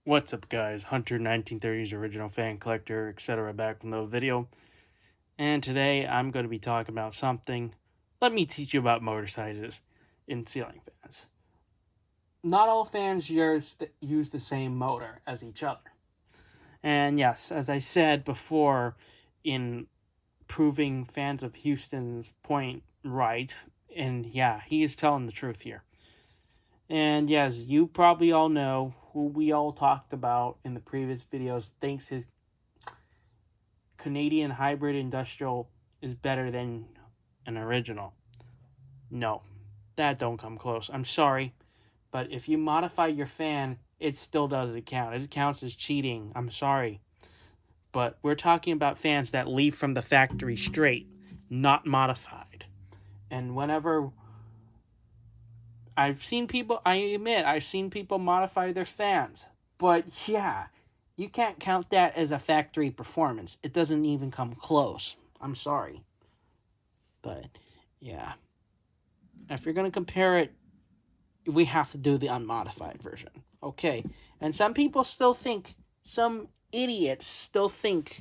What's up, guys? Hunter 1930s original fan collector, etc. back with another video. And today I'm going to be talking about something. Let me teach you about motor sizes in ceiling fans. Not all fans use the same motor as each other. And yes, as I said before, in proving fans of Houston's point right, and yeah, he is telling the truth here. And yes, you probably all know who we all talked about in the previous videos thinks his Canadian hybrid industrial is better than an original. No, that don't come close. I'm sorry, but if you modify your fan, it still doesn't count. It counts as cheating. I'm sorry. But we're talking about fans that leave from the factory straight, not modified. And whenever I've seen people modify their fans. But yeah, you can't count that as a factory performance. It doesn't even come close. I'm sorry. But yeah. If you're going to compare it, we have to do the unmodified version. Okay. And some idiots still think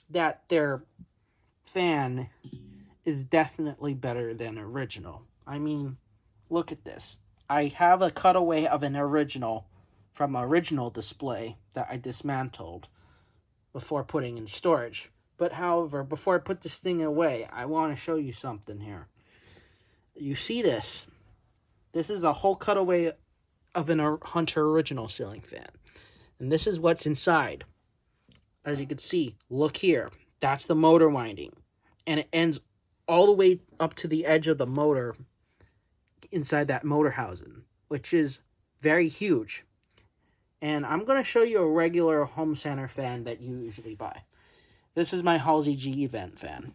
that their fan is definitely better than original. I mean, look at this. I have a cutaway of an original from original display that I dismantled before putting in storage. But however, before I put this thing away, I want to show you something here. You see this? This is a whole cutaway of an Hunter original ceiling fan. And this is what's inside. As you can see, look here. That's the motor winding. And it ends all the way up to the edge of the motor inside that motor housing, which is very huge. And I'm going to show you a regular home center fan that you usually buy. This is my Halsey G Event fan.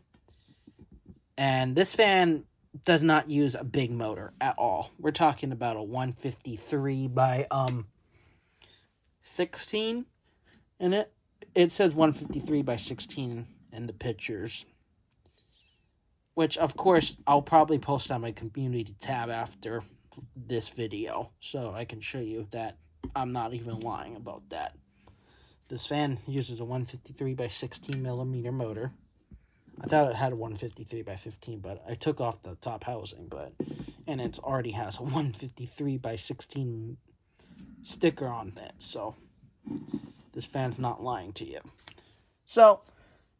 And this fan does not use a big motor at all. We're talking about a 153 by 16 in it. It says 153 by 16 in the pictures. Which, of course, I'll probably post on my community tab after this video. So I can show you that I'm not even lying about that. This fan uses a 153 by 16 millimeter motor. I thought it had a 153 by 15, but I took off the top housing. And it already has a 153 by 16 sticker on it. So this fan's not lying to you. So,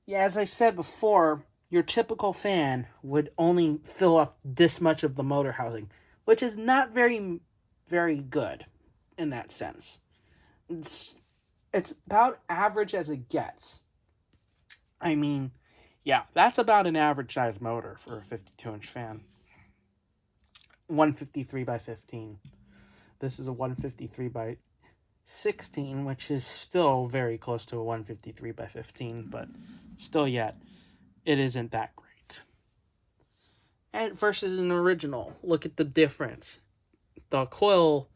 yeah, as I said before, your typical fan would only fill up this much of the motor housing, which is not very, very good in that sense. It's about average as it gets. I mean, yeah, that's about an average size motor for a 52-inch fan. 153 by 15. This is a 153 by 16, which is still very close to a 153 by 15, but still yet, it isn't that great. And versus an original, look at the difference. The coil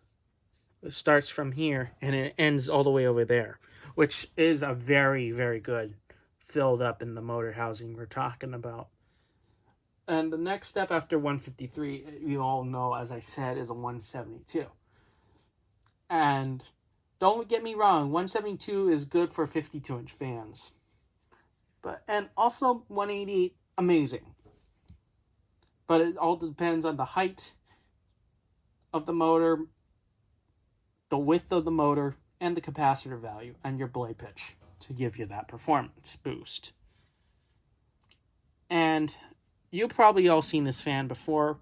starts from here and it ends all the way over there, which is a very, very good filled up in the motor housing we're talking about. And the next step after 153, you all know, as I said, is a 172. And don't get me wrong, 172 is good for 52-inch fans. And also 188, amazing. But it all depends on the height of the motor, the width of the motor, and the capacitor value, and your blade pitch to give you that performance boost. And you've probably all seen this fan before,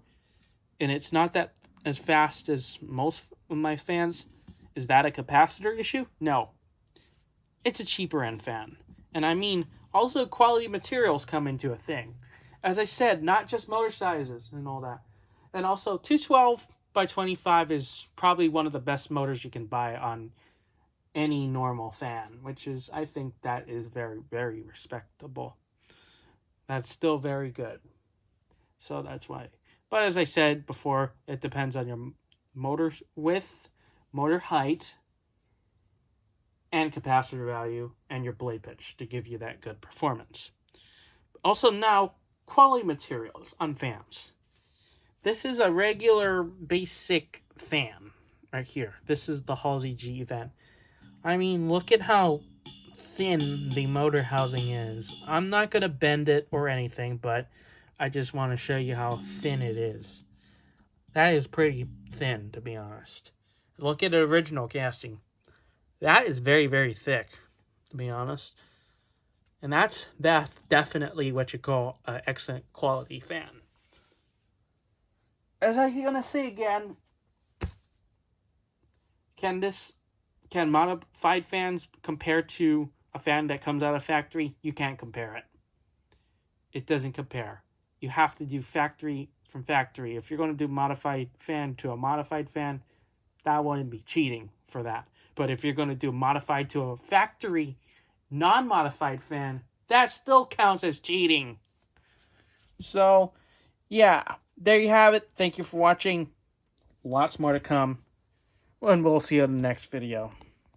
and it's not that as fast as most of my fans. Is that a capacitor issue? No. It's a cheaper end fan. And I mean, also quality materials come into a thing. As I said, not just motor sizes and all that. And also 212 by 25 is probably one of the best motors you can buy on any normal fan, which is, I think that is very, very respectable. That's still very good. So that's why. But as I said before, it depends on your motor width, motor height, and capacitor value, and your blade pitch to give you that good performance. Also now, quality materials on fans. This is a regular basic fan right here. This is the Halsey G Event I mean, look at how thin the motor housing is. I'm not going to bend it or anything, but I just want to show you how thin it is. That is pretty thin, to be honest. Look at the original casting. That is very, very thick, to be honest. And that's definitely what you call an excellent quality fan. As I'm going to say again, can modified fans compare to a fan that comes out of factory? You can't compare it. It doesn't compare. You have to do factory from factory. If you're going to do modified fan to a modified fan, that wouldn't be cheating for that. But if you're going to do modified to a factory non-modified fan, that still counts as cheating. So, yeah, there you have it. Thank you for watching. Lots more to come. And we'll see you in the next video.